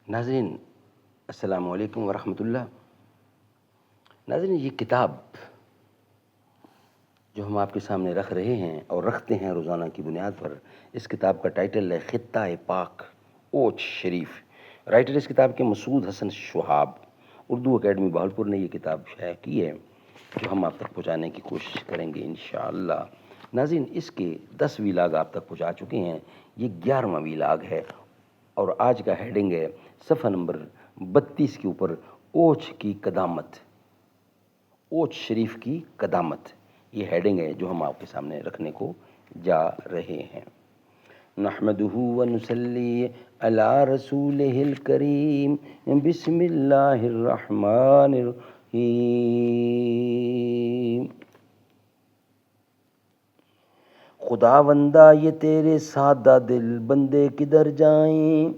ناظرین السلام علیکم ورحمۃ اللہ۔ ناظرین، یہ کتاب جو ہم آپ کے سامنے رکھ رہے ہیں اور رکھتے ہیں روزانہ کی بنیاد پر، اس کتاب کا ٹائٹل ہے خطہ پاک اوچھ شریف۔ رائٹر اس کتاب کے مسعود حسن شہاب۔ اردو اکیڈمی بہاولپور نے یہ کتاب شائع کی ہے جو ہم آپ تک پہنچانے کی کوشش کریں گے انشاءاللہ۔ ناظرین، اس کے 10 ویلاگ آپ تک پہنچا چکے ہیں، یہ 11واں ویلاگ ہے اور آج کا ہیڈنگ ہے صفحہ نمبر 32 کے اوپر اوچھ کی قدامت، اوچھ شریف کی قدامت۔ یہ ہیڈنگ ہے جو ہم آپ کے سامنے رکھنے کو جا رہے ہیں۔ نحمدہ ونصلی علی رسولہ الکریم، بسم اللہ الرحمن الرحیم۔ خداوندا یہ تیرے سادہ دل بندے کدھر جائیں،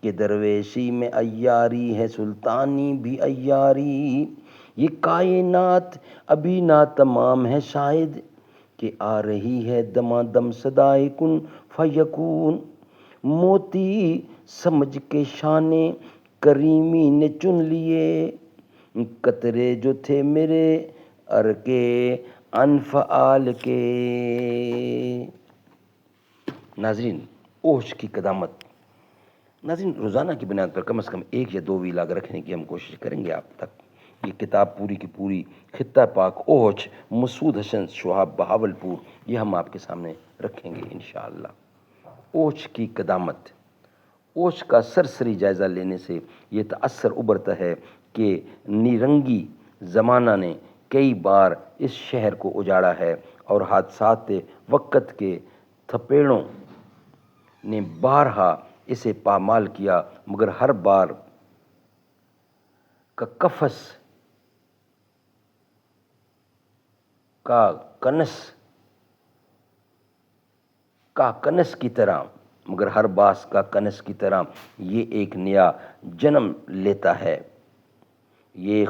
کہ درویشی میں عیاری ہے سلطانی بھی عیاری۔ یہ کائنات ابھی ناتمام ہے شاید، کہ آ رہی ہے دمادم صدائے کن فیکون۔ موتی سمجھ کے شان کریمی نے چن لیے، قطرے جو تھے میرے ارکے انفعال کے۔ ناظرین، اوچھ کی قدامت۔ ناظرین، روزانہ کی بنیاد پر کم از کم 1 یا 2 ویلاگ رکھنے کی ہم کوشش کریں گے آپ تک۔ یہ کتاب پوری کی پوری خطہ پاک اوچھ، مسعود حسن شہاب بہاولپور، یہ ہم آپ کے سامنے رکھیں گے انشاءاللہ۔ اوچھ کی قدامت۔ اوچھ کا سرسری جائزہ لینے سے یہ تأثر ابھرتا ہے کہ نیرنگی زمانہ نے کئی بار اس شہر کو اجاڑا ہے اور حادثات وقت کے تھپیڑوں نے بارہا اسے پامال کیا، مگر ہر بار کا قفس کا کنس کی طرح، مگر ہر باس کا کنس کی طرح یہ ایک نیا جنم لیتا ہے۔ یہ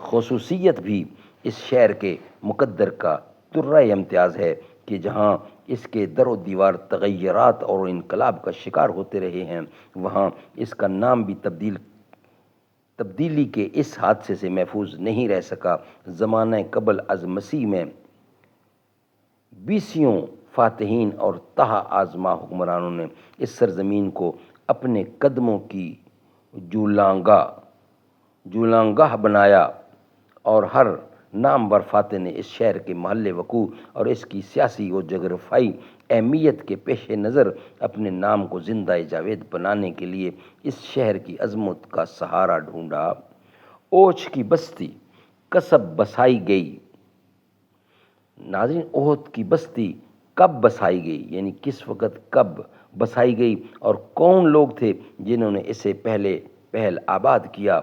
خصوصیت بھی اس شہر کے مقدر کا درہ امتیاز ہے کہ جہاں اس کے در و دیوار تغیرات اور انقلاب کا شکار ہوتے رہے ہیں، وہاں اس کا نام بھی تبدیلی کے اس حادثے سے محفوظ نہیں رہ سکا۔ زمانہ قبل از مسیح میں 20 فاتحین اور تہا آزما حکمرانوں نے اس سرزمین کو اپنے قدموں کی جولانگاہ بنایا، اور ہر نامور فاتح نے اس شہر کے محل وقوع اور اس کی سیاسی و جغرافیائی اہمیت کے پیش نظر اپنے نام کو زندہ جاوید بنانے کے لیے اس شہر کی عظمت کا سہارا ڈھونڈا۔ اوچھ کی بستی کسب بسائی گئی۔ ناظرین، اوچھ کی بستی کب بسائی گئی، یعنی کس وقت کب بسائی گئی اور کون لوگ تھے جنہوں نے اسے پہل آباد کیا،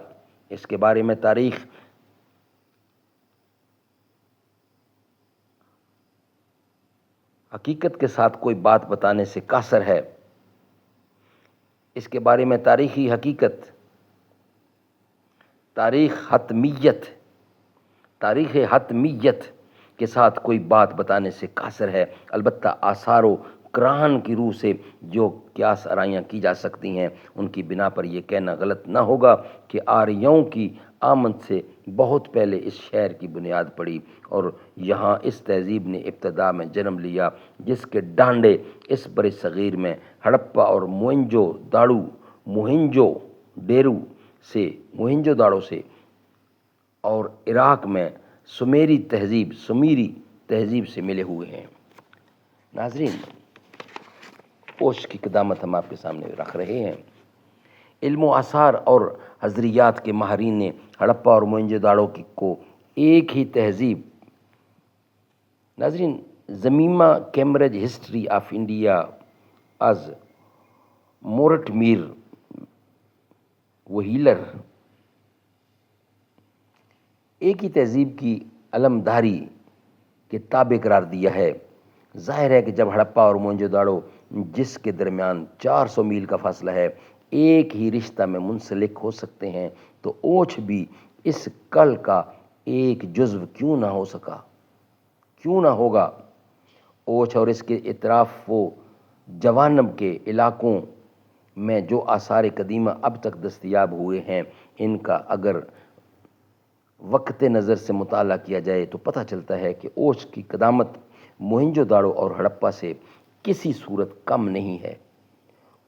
اس کے بارے میں تاریخ حقیقت کے ساتھ کوئی بات بتانے سے قاصر ہے۔ اس کے بارے میں تاریخی حقیقت، تاریخ حتمیت کے ساتھ کوئی بات بتانے سے قاصر ہے۔ البتہ آثار و قرآن کی روح سے جو قیاس آرائیاں کی جا سکتی ہیں، ان کی بنا پر یہ کہنا غلط نہ ہوگا کہ آریوں کی آمد سے بہت پہلے اس شہر کی بنیاد پڑی اور یہاں اس تہذیب نے ابتدا میں جنم لیا جس کے ڈانڈے اس بر صغیر میں ہڑپا اور موہنجو داڑو سے اور عراق میں سمیری تہذیب سے ملے ہوئے ہیں۔ ناظرین، اوچھ کی قدامت ہم آپ کے سامنے رکھ رہے ہیں۔ علم و آثار اور حضریات کے ماہرین نے ہڑپا اور موہنجو داڑو کو ایک ہی تہذیب۔ ناظرین، زمیمہ کیمبرج ہسٹری آف انڈیا از مورٹمیر وہیلر ایک ہی تہذیب کی علمداری کے تابع قرار دیا ہے۔ ظاہر ہے کہ جب ہڑپا اور موہنجو داڑو، جس کے درمیان 400 میل کا فاصلہ ہے، ایک ہی رشتہ میں منسلک ہو سکتے ہیں تو اوچھ بھی اس کل کا ایک جزو کیوں نہ ہوگا۔ اوچھ اور اس کے اطراف وہ جوانب کے علاقوں میں جو آثار قدیمہ اب تک دستیاب ہوئے ہیں ان کا اگر وقت نظر سے مطالعہ کیا جائے تو پتہ چلتا ہے کہ اوچھ کی قدامت موہنجو داڑو اور ہڑپا سے کسی صورت کم نہیں ہے۔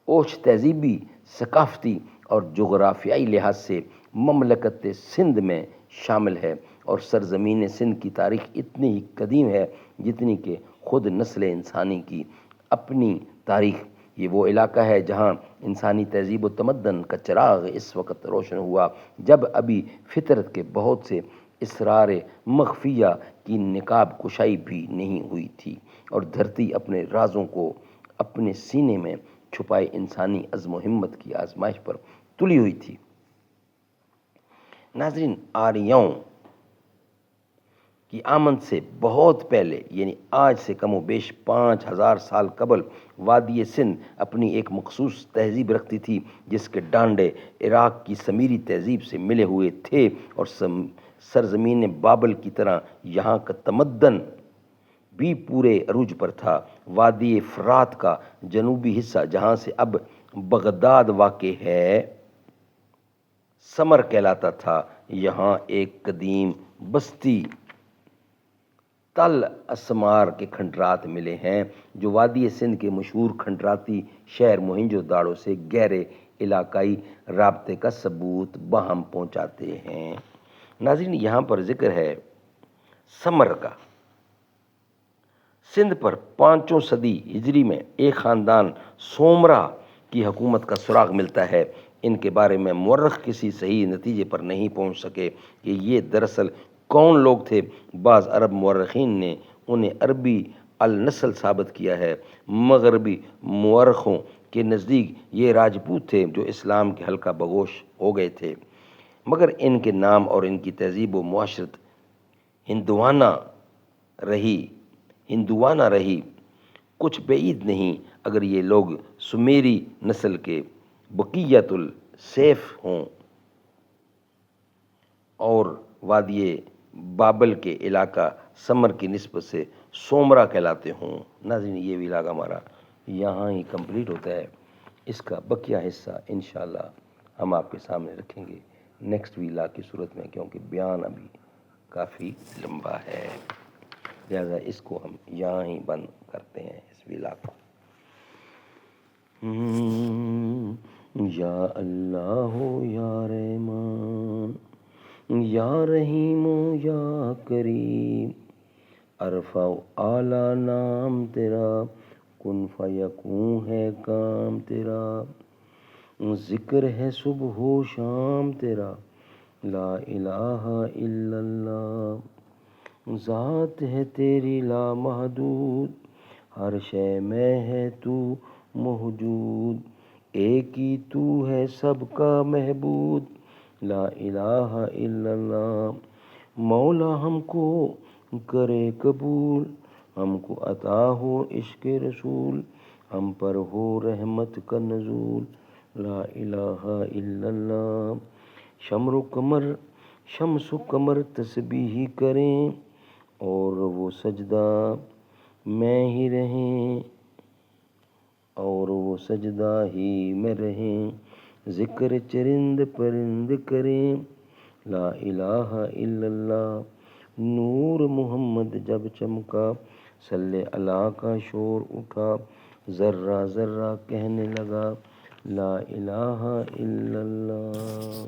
اوچھ تہذیبی، ثقافتی اور جغرافیائی لحاظ سے مملکت سندھ میں شامل ہے اور سرزمین سندھ کی تاریخ اتنی ہی قدیم ہے جتنی کہ خود نسل انسانی کی اپنی تاریخ۔ یہ وہ علاقہ ہے جہاں انسانی تہذیب و تمدن کا چراغ اس وقت روشن ہوا جب ابھی فطرت کے بہت سے اسرار مخفیہ کی نقاب کشائی بھی نہیں ہوئی تھی اور دھرتی اپنے رازوں کو اپنے سینے میں چھپائے انسانی عزم و ہمت کی آزمائش پر تلی ہوئی تھی۔ ناظرین، آریوں کی آمد سے بہت پہلے یعنی آج سے کم و بیش 5000 سال قبل وادی سندھ اپنی ایک مخصوص تہذیب رکھتی تھی جس کے ڈانڈے عراق کی سمیری تہذیب سے ملے ہوئے تھے اور سرزمین بابل کی طرح یہاں کا تمدن بھی پورے عروج پر تھا۔ وادی فرات کا جنوبی حصہ جہاں سے اب بغداد واقع ہے سمر کہلاتا تھا۔ یہاں ایک قدیم بستی تل اسمار کے کھنڈرات ملے ہیں جو وادی سندھ کے مشہور کھنڈراتی شہر موہنجو داڑو سے گہرے علاقائی رابطے کا ثبوت باہم پہنچاتے ہیں۔ ناظرین، یہاں پر ذکر ہے سمر کا۔ سندھ پر 5ویں صدی ہجری میں ایک خاندان سومرا کی حکومت کا سراغ ملتا ہے۔ ان کے بارے میں مورخ کسی صحیح نتیجے پر نہیں پہنچ سکے کہ یہ دراصل کون لوگ تھے۔ بعض عرب مورخین نے انہیں عربی النسل ثابت کیا ہے۔ مغربی مورخوں کے نزدیک یہ راجپوت تھے جو اسلام کے حلقہ بگوش ہو گئے تھے، مگر ان کے نام اور ان کی تہذیب و معاشرت ہندوانہ رہی کچھ بعید نہیں اگر یہ لوگ سمیری نسل کے بقیت السیف ہوں اور وادی بابل کے علاقہ سمر کی نسبت سے سومرا کہلاتے ہوں۔ ناظرین، یہ بھی علاقہ ہمارا یہاں ہی کمپلیٹ ہوتا ہے۔ اس کا بقیہ حصہ انشاءاللہ ہم آپ کے سامنے رکھیں گے نیکسٹ ویلا کی صورت میں، کیونکہ بیان ابھی کافی لمبا ہے، لہذا اس کو ہم یہاں ہی بند کرتے ہیں اس ویلا کو۔ یا اللہ یا رحمان یا رحیم یا کریم، عرفہ اعلیٰ نام تیرا، کن فیکون ہے کام تیرا، ذکر ہے صبح و شام تیرا، لا الہ الا اللہ، ذات ہے تیری لا محدود، ہر شے میں ہے تو موجود، ایک ہی تو ہے سب کا معبود، لا الہ الا اللہ۔ مولا ہم کو کرے قبول، ہم کو عطا ہو عشق رسول، ہم پر ہو رحمت کا نزول، لا الہ الا اللہ۔ شمس و قمر تسبیح کریں اور وہ سجدہ میں ہی رہیں، ذکر چرند پرند کریں، لا الہ الا اللہ۔ نور محمد جب چمکا، صلی اللہ کا شور اٹھا، ذرہ ذرہ کہنے لگا، لا الہ الا اللہ۔